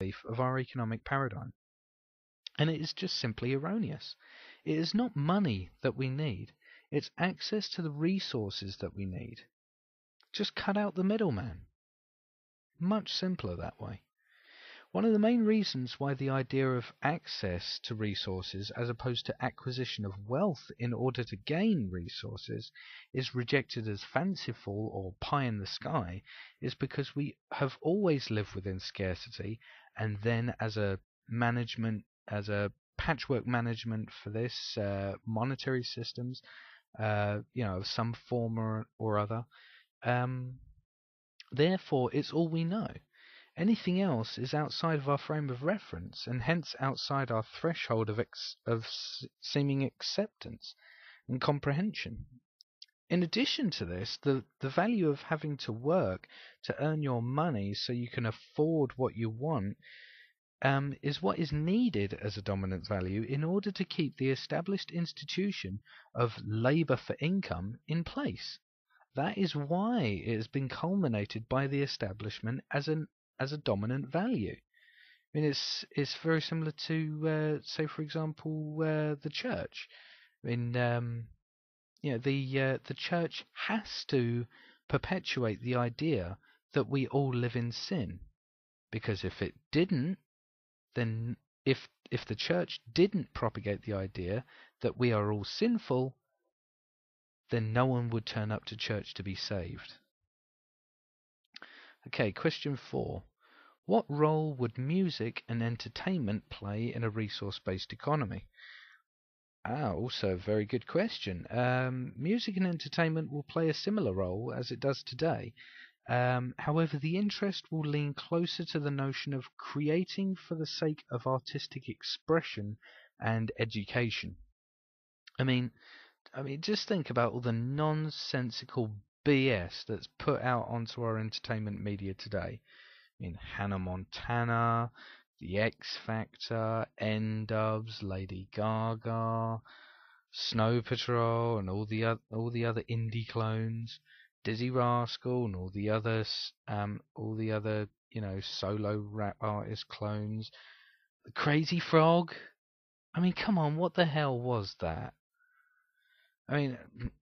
belief of our economic paradigm. And it is just simply erroneous. It is not money that we need, it's access to the resources that we need. Just cut out the middleman. Much simpler that way. One of the main reasons why the idea of access to resources as opposed to acquisition of wealth in order to gain resources is rejected as fanciful or pie in the sky is because we have always lived within scarcity, and then as a patchwork management for this, monetary systems, of some form or other. Therefore, it's all we know. Anything else is outside of our frame of reference, and hence outside our threshold of seeming acceptance and comprehension. In addition to this, the value of having to work to earn your money so you can afford what you want is what is needed as a dominant value in order to keep the established institution of labour for income in place. That is why it has been culminated by the establishment as a dominant value. I mean, it's very similar to, say, for example, the church. I mean, the church has to perpetuate the idea that we all live in sin, because if it didn't, then if the church didn't propagate the idea that we are all sinful, then no one would turn up to church to be saved. Okay, question 4. What role would music and entertainment play in a resource-based economy? Also a very good question. Music and entertainment will play a similar role as it does today. However, the interest will lean closer to the notion of creating for the sake of artistic expression and education. I mean, just think about all the nonsensical BS that's put out onto our entertainment media today. I mean, Hannah Montana, The X Factor, N-Dubs, Lady Gaga, Snow Patrol, and all the other indie clones, Dizzy Rascal, and all the other solo rap artist clones, the Crazy Frog. I mean, come on, what the hell was that? I mean,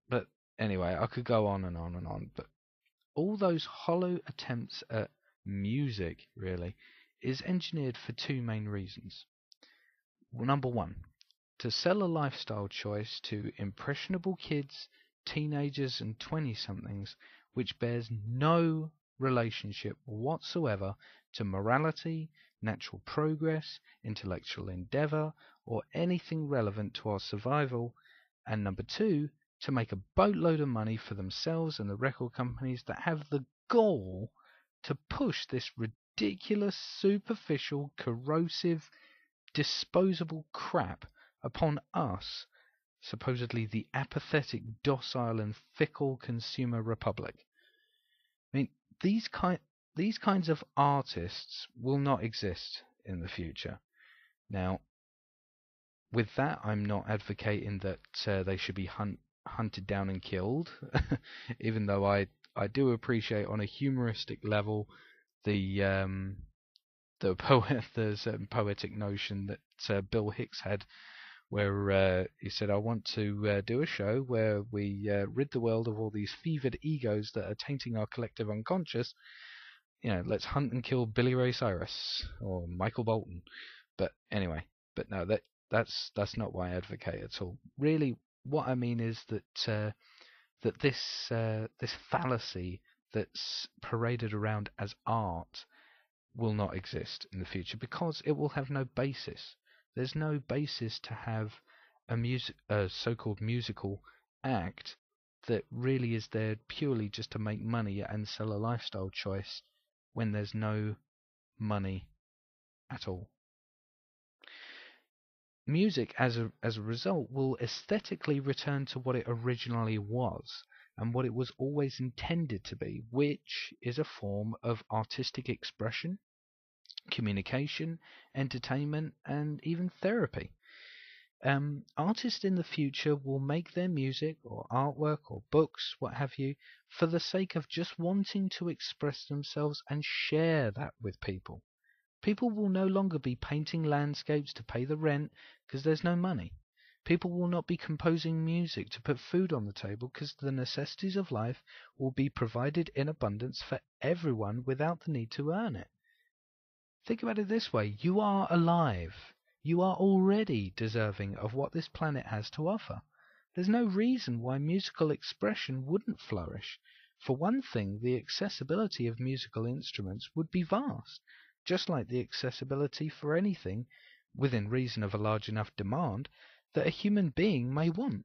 but anyway, I could go on and on and on, but all those hollow attempts at music, really, is engineered for two main reasons. Well, number one, to sell a lifestyle choice to impressionable kids, teenagers and 20-somethings which bears no relationship whatsoever to morality, natural progress, intellectual endeavour, or anything relevant to our survival. And number two, to make a boatload of money for themselves and the record companies that have the gall to push this ridiculous, superficial, corrosive, disposable crap upon us, supposedly the apathetic, docile and fickle consumer republic. I mean, these kinds of artists will not exist in the future. Now, with that, I'm not advocating that they should be hunted down and killed, even though I do appreciate on a humoristic level the certain poetic notion that Bill Hicks had, where he said, I want to do a show where we rid the world of all these fevered egos that are tainting our collective unconscious. Let's hunt and kill Billy Ray Cyrus or Michael Bolton. But anyway, no, that's not what I advocate at all. Really, what I mean is that this fallacy that's paraded around as art will not exist in the future because it will have no basis. There's no basis to have a so-called musical act that really is there purely just to make money and sell a lifestyle choice when there's no money at all. Music, as a result, will aesthetically return to what it originally was and what it was always intended to be, which is a form of artistic expression, communication, entertainment, and even therapy. Artists in the future will make their music or artwork or books, what have you, for the sake of just wanting to express themselves and share that with people. People will no longer be painting landscapes to pay the rent because there's no money. People will not be composing music to put food on the table because the necessities of life will be provided in abundance for everyone without the need to earn it. Think about it this way. You are alive. You are already deserving of what this planet has to offer. There's no reason why musical expression wouldn't flourish. For one thing, the accessibility of musical instruments would be vast, just like the accessibility for anything, within reason of a large enough demand, that a human being may want.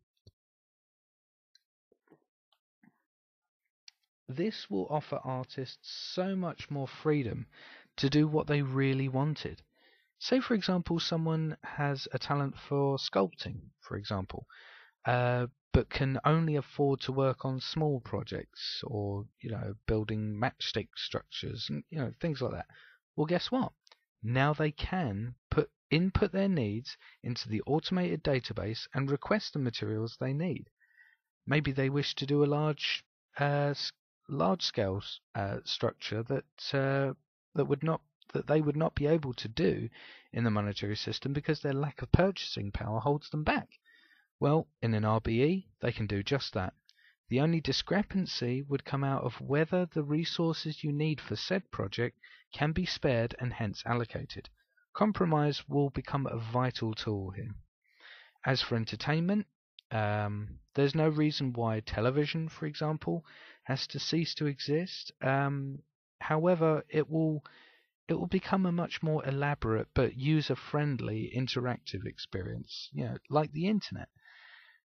This will offer artists so much more freedom to do what they really wanted. Say, for example, someone has a talent for sculpting, for example, but can only afford to work on small projects or, building matchstick structures and, things like that. Well, guess what? Now they can input their needs into the automated database and request the materials they need. Maybe they wish to do a large-scale structure that they would not be able to do in the monetary system because their lack of purchasing power holds them back. Well, in an RBE, they can do just that. The only discrepancy would come out of whether the resources you need for said project can be spared and hence allocated. Compromise will become a vital tool here. As for entertainment, there's no reason why television, for example, has to cease to exist. However, it will become a much more elaborate but user-friendly interactive experience, like the internet.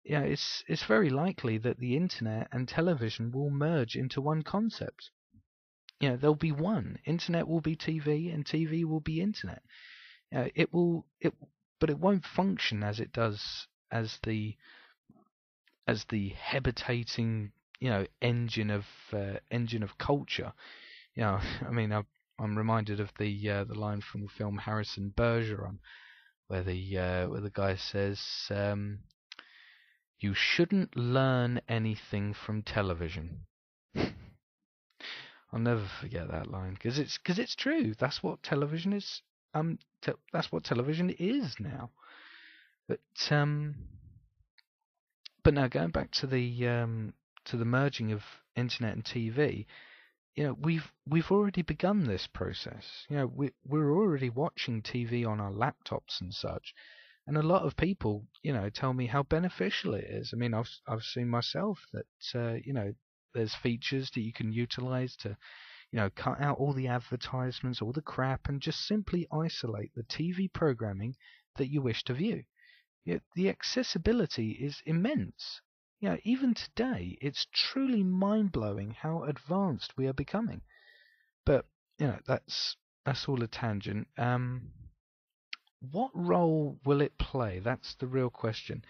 It's very likely that the internet and television will merge into one concept. There'll be one. Internet will be TV, and TV will be internet. But it won't function as it does as the habitating, engine of culture. I mean, I'm reminded of the line from the film Harrison Bergeron, where the guy says, "You shouldn't learn anything from television." I'll never forget that line because it's true. That's what television is. That's what television is now. But now going back to the merging of internet and TV. We've already begun this process. We're already watching TV on our laptops and such, and a lot of people, tell me how beneficial it is. I mean, I've seen myself that there's features that you can utilize to, cut out all the advertisements, all the crap, and just simply isolate the TV programming that you wish to view. The accessibility is immense. Even today, it's truly mind-blowing how advanced we are becoming. But that's all a tangent. What role will it play? That's the real question.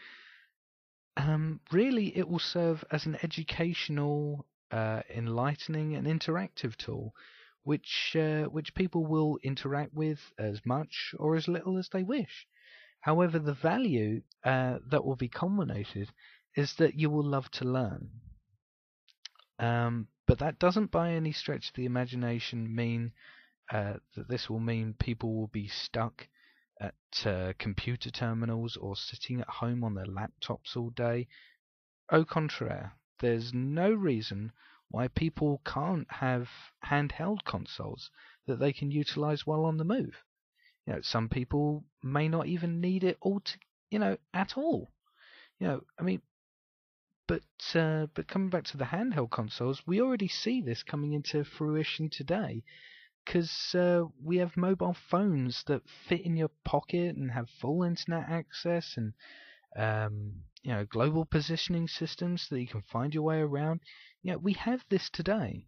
Really, it will serve as an educational, enlightening, and interactive tool, which people will interact with as much or as little as they wish. However, the value that will be culminated is that you will love to learn. But that doesn't by any stretch of the imagination mean that this will mean people will be stuck at computer terminals or sitting at home on their laptops all day. Au contraire, there's no reason why people can't have handheld consoles that they can utilize while on the move. Some people may not even need it at all. I mean, but coming back to the handheld consoles, we already see this coming into fruition today, because we have mobile phones that fit in your pocket and have full internet access, and global positioning systems so that you can find your way around. We have this today.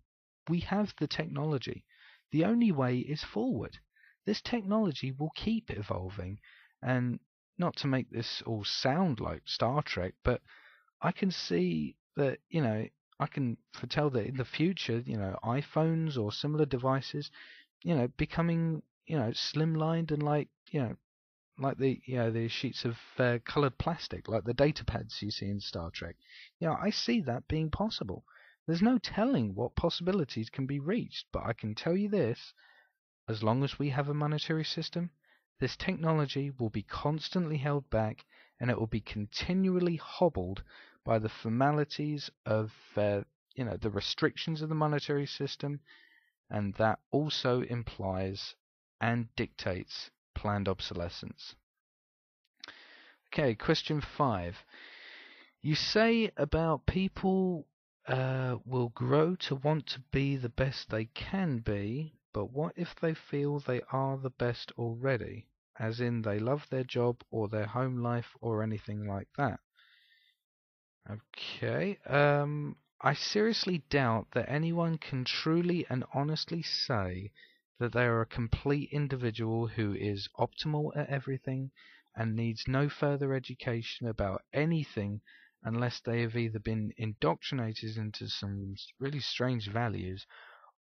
We have the technology. The only way is forward. This technology will keep evolving, and not to make this all sound like Star Trek, but I can see that, I can foretell that in the future, iPhones or similar devices, becoming, slimlined and like the sheets of coloured plastic, like the data pads you see in Star Trek. I see that being possible. There's no telling what possibilities can be reached, but I can tell you this: as long as we have a monetary system, this technology will be constantly held back, and it will be continually hobbled by the formalities of the restrictions of the monetary system, and that also implies and dictates planned obsolescence. Okay, question 5. You say about people will grow to want to be the best they can be, but what if they feel they are the best already? As in they love their job or their home life or anything like that. Okay, I seriously doubt that anyone can truly and honestly say that they are a complete individual who is optimal at everything and needs no further education about anything unless they have either been indoctrinated into some really strange values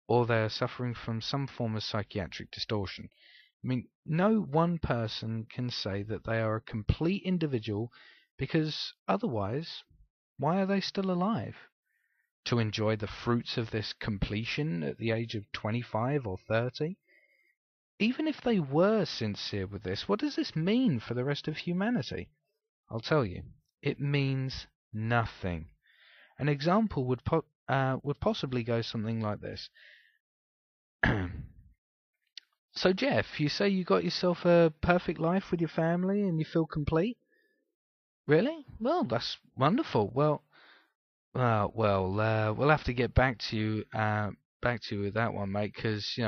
or they are suffering from some form of psychiatric distortion. I mean, no one person can say that they are a complete individual, because otherwise, why are they still alive? To enjoy the fruits of this completion at the age of 25 or 30? Even if they were sincere with this, what does this mean for the rest of humanity? I'll tell you. It means nothing. An example would possibly go something like this. So Jeff, you say you got yourself a perfect life with your family and you feel complete? Really? Well, that's wonderful. Well, we'll have to get back to you with that one, mate. Because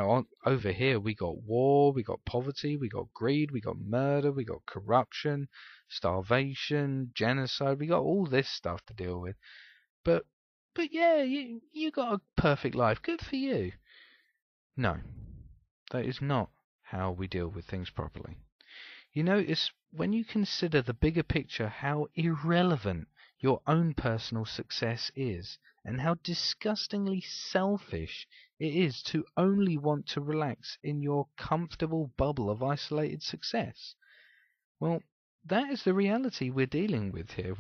over here we got war, we got poverty, we got greed, we got murder, we got corruption, starvation, genocide. We got all this stuff to deal with. But yeah, you got a perfect life. Good for you. No, that is not how we deal with things properly. You notice when you consider the bigger picture how irrelevant your own personal success is, and how disgustingly selfish it is to only want to relax in your comfortable bubble of isolated success. Well, that is the reality we're dealing with here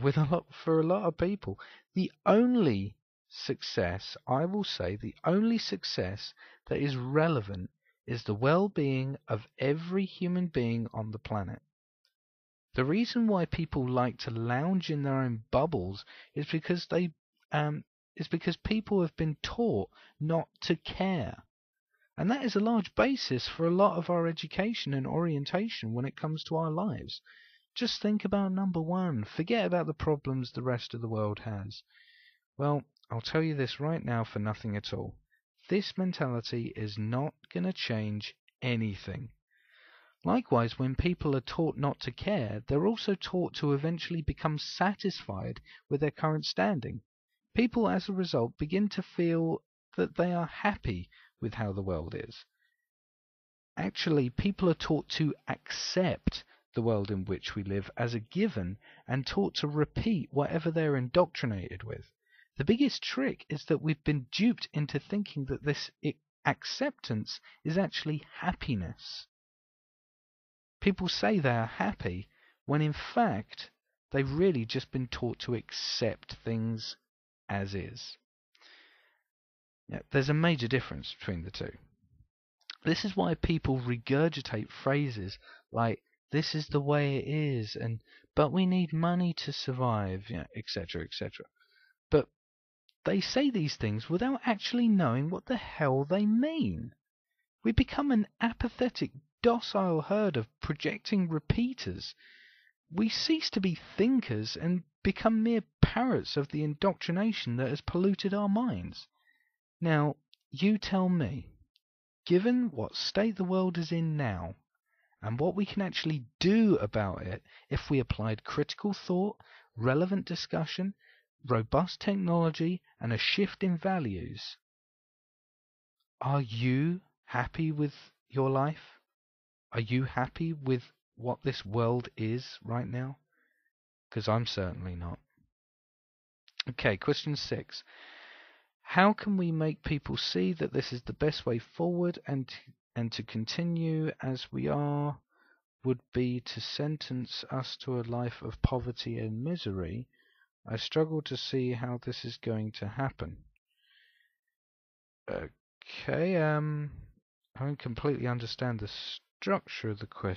for a lot of people. The only success, I will say, the only success that is relevant is the well-being of every human being on the planet. The reason why people like to lounge in their own bubbles is because people have been taught not to care. And that is a large basis for a lot of our education and orientation when it comes to our lives. Just think about number one. Forget about the problems the rest of the world has. Well, I'll tell you this right now for nothing at all. This mentality is not going to change anything. Likewise, when people are taught not to care, they're also taught to eventually become satisfied with their current standing. People, as a result, begin to feel that they are happy with how the world is. Actually, people are taught to accept the world in which we live as a given and taught to repeat whatever they're indoctrinated with. The biggest trick is that we've been duped into thinking that this acceptance is actually happiness. People say they are happy when in fact they've really just been taught to accept things as is. There's a major difference between the two. This is why people regurgitate phrases like, this is the way it is, and but we need money to survive, etc., etc. But they say these things without actually knowing what the hell they mean. We become an apathetic, docile herd of projecting repeaters. We cease to be thinkers and become mere parrots of the indoctrination that has polluted our minds. Now, you tell me, given what state the world is in now, and what we can actually do about it if we applied critical thought, relevant discussion, robust technology, and a shift in values, are you happy with your life? Are you happy with what this world is right now? Because I'm certainly not. Okay, question 6. How can we make people see that this is the best way forward, and to continue as we are would be to sentence us to a life of poverty and misery? I struggle to see how this is going to happen. Okay, I don't completely understand the structure of the question.